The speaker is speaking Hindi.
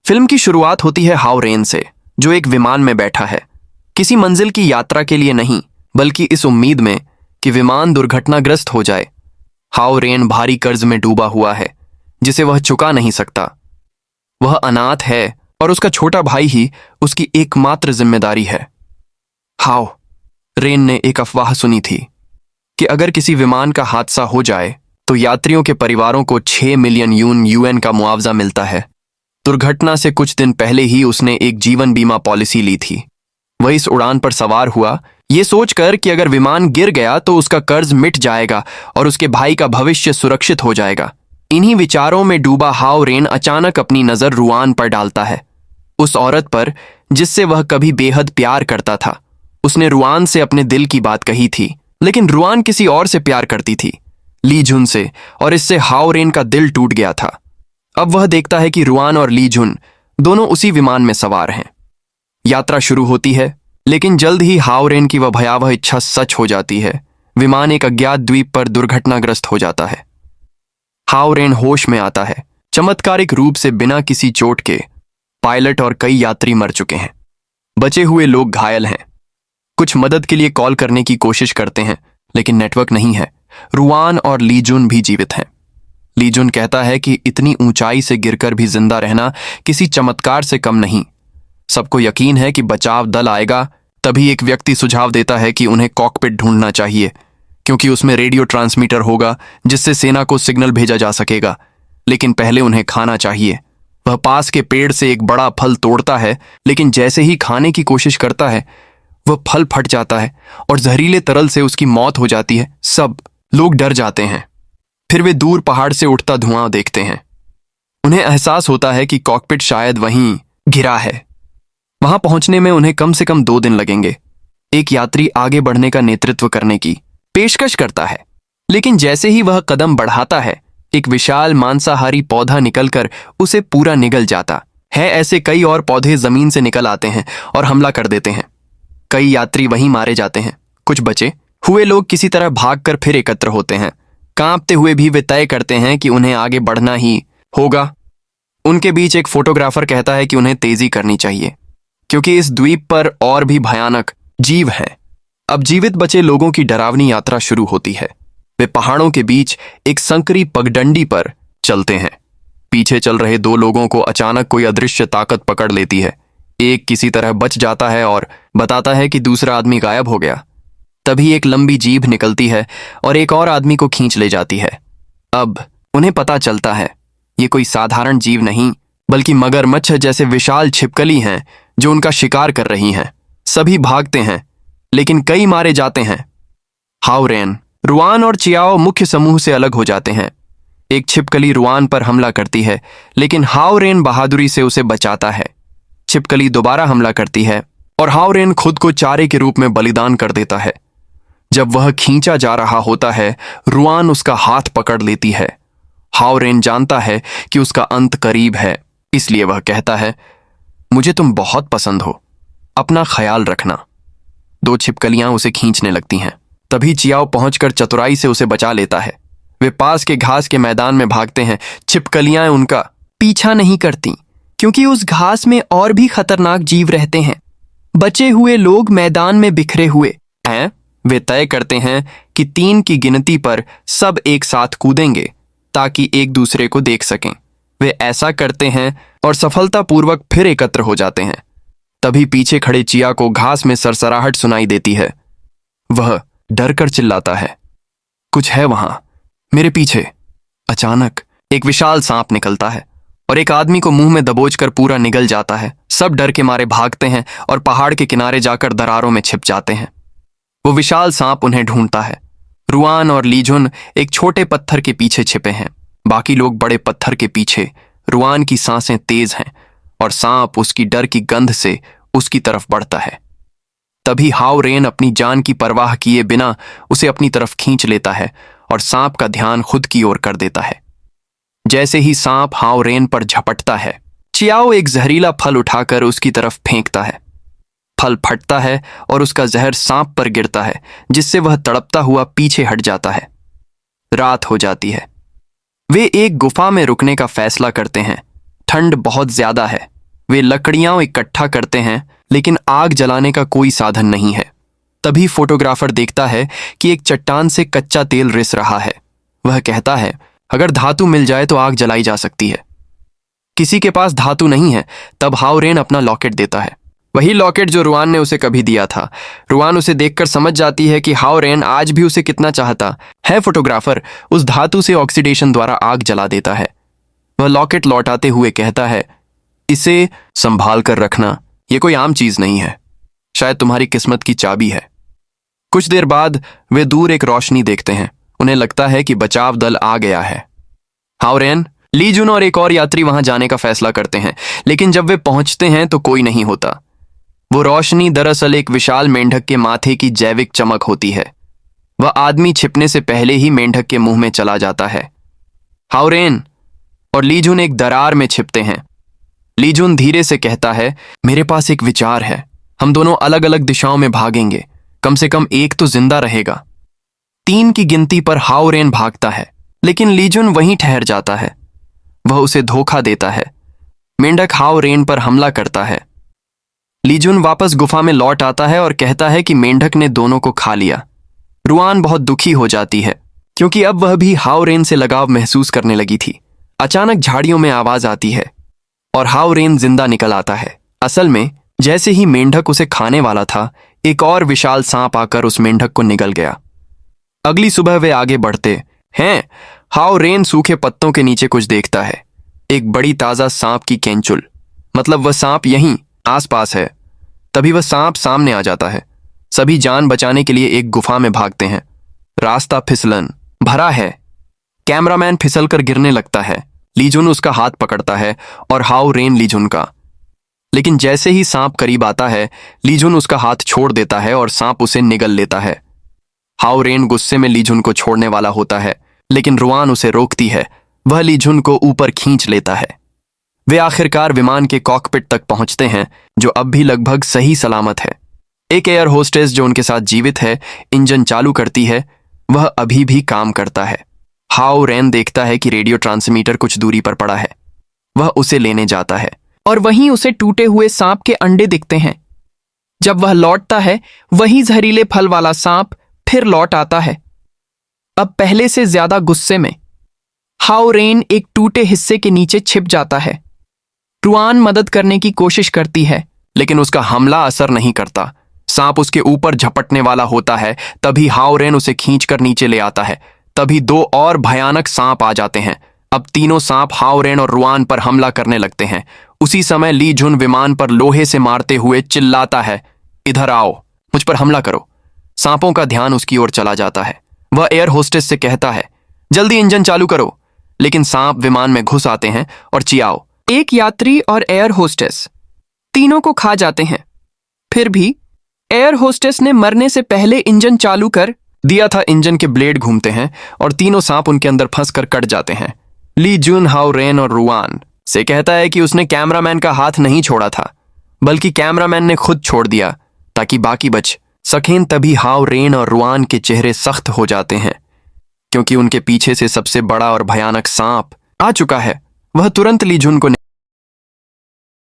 फिल्म की शुरुआत होती है हाओ रेन से, जो एक विमान में बैठा है, किसी मंजिल की यात्रा के लिए नहीं, बल्कि इस उम्मीद में कि विमान दुर्घटनाग्रस्त हो जाए। हाओ रेन भारी कर्ज में डूबा हुआ है, जिसे वह चुका नहीं सकता। वह अनाथ है और उसका छोटा भाई ही उसकी एकमात्र जिम्मेदारी है। हाओ रेन ने एक अफवाह सुनी थी कि अगर किसी विमान का हादसा हो जाए तो यात्रियों के परिवारों को 6 मिलियन यूएन का मुआवजा मिलता है। दुर्घटना से कुछ दिन पहले ही उसने एक जीवन बीमा पॉलिसी ली थी। वह इस उड़ान पर सवार हुआ, ये सोचकर कि अगर विमान गिर गया तो उसका कर्ज मिट जाएगा और उसके भाई का भविष्य सुरक्षित हो जाएगा। इन्हीं विचारों में डूबा हाओ रेन अचानक अपनी नजर रुआन पर डालता है, उस औरत पर जिससे वह कभी बेहद प्यार करता था। उसने रुआन से अपने दिल की बात कही थी, लेकिन रुआन किसी और से प्यार करती थी, ली जुन से, और इससे हाओ रेन का दिल टूट गया था। अब वह देखता है कि रुआन और ली जुन दोनों उसी विमान में सवार हैं। यात्रा शुरू होती है, लेकिन जल्द ही हाओ रेन की वह भयावह इच्छा सच हो जाती है। विमान एक अज्ञात द्वीप पर दुर्घटनाग्रस्त हो जाता है। हाओ रेन होश में आता है। चमत्कारिक रूप से बिना किसी चोट के पायलट और कई यात्री मर चुके हैं। बचे हुए लोग घायल हैं। कुछ मदद के लिए कॉल करने की कोशिश करते हैं, लेकिन नेटवर्क नहीं है। रुआन और ली जुन भी जीवित हैं। ली जुन कहता है कि इतनी ऊंचाई से गिरकर भी जिंदा रहना किसी चमत्कार से कम नहीं। सबको यकीन है कि बचाव दल आएगा। तभी एक व्यक्ति सुझाव देता है कि उन्हें कॉकपिट ढूंढना चाहिए, क्योंकि उसमें रेडियो ट्रांसमीटर होगा जिससे सेना को सिग्नल भेजा जा सकेगा। लेकिन पहले उन्हें खाना चाहिए। वह पास के पेड़ से एक बड़ा फल तोड़ता है, लेकिन जैसे ही खाने की कोशिश करता है वह फल फट जाता है और जहरीले तरल से उसकी मौत हो जाती है। सब लोग डर जाते हैं। फिर वे दूर पहाड़ से उठता धुआं देखते हैं। उन्हें एहसास होता है कि कॉकपिट शायद वहीं गिरा है। वहां पहुंचने में उन्हें कम से कम 2 दिन लगेंगे। एक यात्री आगे बढ़ने का नेतृत्व करने की पेशकश करता है, लेकिन जैसे ही वह कदम बढ़ाता है, एक विशाल मांसाहारी पौधा निकलकर उसे पूरा निगल जाता है। ऐसे कई और पौधे जमीन से निकल आते हैं और हमला कर देते हैं। कई यात्री वहीं मारे जाते हैं। कुछ बचे हुए लोग किसी तरह भागकर फिर एकत्र होते हैं। कांपते हुए भी वे तय करते हैं कि उन्हें आगे बढ़ना ही होगा। उनके बीच एक फोटोग्राफर कहता है कि उन्हें तेजी करनी चाहिए, क्योंकि इस द्वीप पर और भी भयानक जीव हैं। अब जीवित बचे लोगों की डरावनी यात्रा शुरू होती है। वे पहाड़ों के बीच एक संकरी पगडंडी पर चलते हैं। पीछे चल रहे 2 लोगों को अचानक कोई अदृश्य ताकत पकड़ लेती है। एक किसी तरह बच जाता है और बताता है कि दूसरा आदमी गायब हो गया। तभी एक लंबी जीभ निकलती है और एक और आदमी को खींच ले जाती है। अब उन्हें पता चलता है ये कोई साधारण जीव नहीं, बल्कि मगरमच्छ जैसे विशाल छिपकली हैं जो उनका शिकार कर रही हैं। सभी भागते हैं, लेकिन कई मारे जाते हैं। हाओ रेन, रुआन और चियाओ मुख्य समूह से अलग हो जाते हैं। एक छिपकली रुआन पर हमला करती है, लेकिन हाओ रेन बहादुरी से उसे बचाता है। छिपकली दोबारा हमला करती है और हाओ रेन खुद को चारे के रूप में बलिदान कर देता है। जब वह खींचा जा रहा होता है, रुआन उसका हाथ पकड़ लेती है। हाओ रेन जानता है कि उसका अंत करीब है, इसलिए वह कहता है, मुझे तुम बहुत पसंद हो, अपना ख्याल रखना। 2 छिपकलियां उसे खींचने लगती हैं। तभी चियाओ पहुंचकर चतुराई से उसे बचा लेता है। वे पास के घास के मैदान में भागते हैं। छिपकलियां उनका पीछा नहीं करती, क्योंकि उस घास में और भी खतरनाक जीव रहते हैं। बचे हुए लोग मैदान में बिखरे हुए हैं। वे तय करते हैं कि 3 की गिनती पर सब एक साथ कूदेंगे ताकि एक दूसरे को देख सकें। वे ऐसा करते हैं और सफलतापूर्वक फिर एकत्र हो जाते हैं। तभी पीछे खड़े चिया को घास में सरसराहट सुनाई देती है। वह डरकर चिल्लाता है, कुछ है वहां, मेरे पीछे। अचानक एक विशाल सांप निकलता है और एक आदमी को मुंह में दबोचकर पूरा निगल जाता है। सब डर के मारे भागते हैं और पहाड़ के किनारे जाकर दरारों में छिप जाते हैं। वो विशाल सांप उन्हें ढूंढता है। रुआन और ली जुन एक छोटे पत्थर के पीछे छिपे हैं। बाकी लोग बड़े पत्थर के पीछे। रुआन की सांसें तेज हैं और सांप उसकी डर की गंध से उसकी तरफ बढ़ता है। तभी हाओ रेन अपनी जान की परवाह किए बिना उसे अपनी तरफ खींच लेता है और सांप का ध्यान खुद की ओर कर देता है। जैसे ही सांप हाओ रेन पर झपटता है, चियाओ एक जहरीला फल उठाकर उसकी तरफ फेंकता है। फल फटता है और उसका जहर सांप पर गिरता है, जिससे वह तड़पता हुआ पीछे हट जाता है। रात हो जाती है। वे एक गुफा में रुकने का फैसला करते हैं। ठंड बहुत ज्यादा है वे लकड़ियां इकट्ठा करते हैं, लेकिन आग जलाने का कोई साधन नहीं है। तभी फोटोग्राफर देखता है कि एक चट्टान से कच्चा तेल रिस रहा है। वह कहता है, अगर धातु मिल जाए तो आग जलाई जा सकती है। किसी के पास धातु नहीं है। तब हाओरेन अपना लॉकेट देता है, वही लॉकेट जो रुआन ने उसे कभी दिया था। रुआन उसे देखकर समझ जाती है कि हाओरेन आज भी उसे कितना चाहता है। फोटोग्राफर उस धातु से ऑक्सीडेशन द्वारा आग जला देता है। वह लॉकेट लौटाते हुए कहता है, इसे संभाल कर रखना, यह कोई आम चीज नहीं है, शायद तुम्हारी किस्मत की चाबी है। कुछ देर बाद वे दूर एक रोशनी देखते हैं। उन्हें लगता है कि बचाव दल आ गया है। हाओरेन, ली जुन और एक और यात्री वहां जाने का फैसला करते हैं, लेकिन जब वे पहुंचते हैं तो कोई नहीं होता। वो रोशनी दरअसल एक विशाल मेंढक के माथे की जैविक चमक होती है। वह आदमी छिपने से पहले ही मेंढक के मुंह में चला जाता है। हाओरेन और ली जुन एक दरार में छिपते हैं। ली जुन धीरे से कहता है, मेरे पास एक विचार है, हम दोनों अलग अलग दिशाओं में भागेंगे, कम से कम एक तो जिंदा रहेगा। 3 की गिनती पर हाओरेन भागता है, लेकिन ली जुन वहीं ठहर जाता है। वह उसे धोखा देता है। मेंढक हाओरेन पर हमला करता है। ली जुन वापस गुफा में लौट आता है और कहता है कि मेंढक ने दोनों को खा लिया। रुआन बहुत दुखी हो जाती है, क्योंकि अब वह भी हाओरेन से लगाव महसूस करने लगी थी। अचानक झाड़ियों में आवाज आती है और हाओरेन जिंदा निकल आता है। असल में जैसे ही मेंढक उसे खाने वाला था, एक और विशाल सांप आकर उस मेंढक को निगल गया। अगली सुबह वे आगे बढ़ते हैं। हाओरेन सूखे पत्तों के नीचे कुछ देखता है, एक बड़ी ताजा सांप की केंचुल, मतलब वह सांप यहीं आसपास है। तभी वह सांप सामने आ जाता है। सभी जान बचाने के लिए एक गुफा में भागते हैं। रास्ता फिसलन भरा है। कैमरामैन फिसलकर गिरने लगता है। ली जुन उसका हाथ पकड़ता है और हाओरेन ली जुन का। लेकिन जैसे ही सांप करीब आता है, ली जुन उसका हाथ छोड़ देता है और सांप उसे निगल लेता है। हाओरेन गुस्से में ली जुन को छोड़ने वाला होता है, लेकिन रुआन उसे रोकती है। वह ली जुन को ऊपर खींच लेता है। वे आखिरकार विमान के कॉकपिट तक पहुंचते हैं, जो अब भी लगभग सही सलामत है। एक एयर होस्टेस जो उनके साथ जीवित है, इंजन चालू करती है। वह अभी भी काम करता है। हाओरेन देखता है कि रेडियो ट्रांसमीटर कुछ दूरी पर पड़ा है। वह उसे लेने जाता है और वहीं उसे टूटे हुए सांप के अंडे दिखते हैं। जब वह लौटता है, वही जहरीले फल वाला सांप फिर लौट आता है, अब पहले से ज्यादा गुस्से में। हाओरेन एक टूटे हिस्से के नीचे छिप जाता है। रुआन मदद करने की कोशिश करती है, लेकिन उसका हमला असर नहीं करता। सांप उसके ऊपर झपटने वाला होता है। तभी हाओरेन उसे खींचकर नीचे ले आता है। तभी 2 और भयानक सांप आ जाते हैं। अब तीनों सांप हाओरेन और रुआन पर हमला करने लगते हैं। उसी समय ली जुन विमान पर लोहे से मारते हुए चिल्लाता है, इधर आओ, मुझ पर हमला करो। सांपों का ध्यान उसकी ओर चला जाता है। वह एयर होस्टेस से कहता है, जल्दी इंजन चालू करो, लेकिन सांप विमान में घुस आते हैं और चियाओ, एक यात्री और एयर होस्टेस तीनों को खा जाते हैं। फिर भी एयर होस्टेस ने मरने से पहले इंजन चालू कर दिया था। इंजन के ब्लेड घूमते हैं और तीनों सांप उनके अंदर फंसकर कट जाते हैं। ली जुन हाओरेन और रुआन से कहता है कि उसने कैमरामैन का हाथ नहीं छोड़ा था, बल्कि कैमरामैन ने खुद छोड़ दिया ताकि बाकी बच सकें। तभी हाओरेन और रुआन के चेहरे सख्त हो जाते हैं, क्योंकि उनके पीछे से सबसे बड़ा और भयानक सांप आ चुका है। वह तुरंत ली जुन को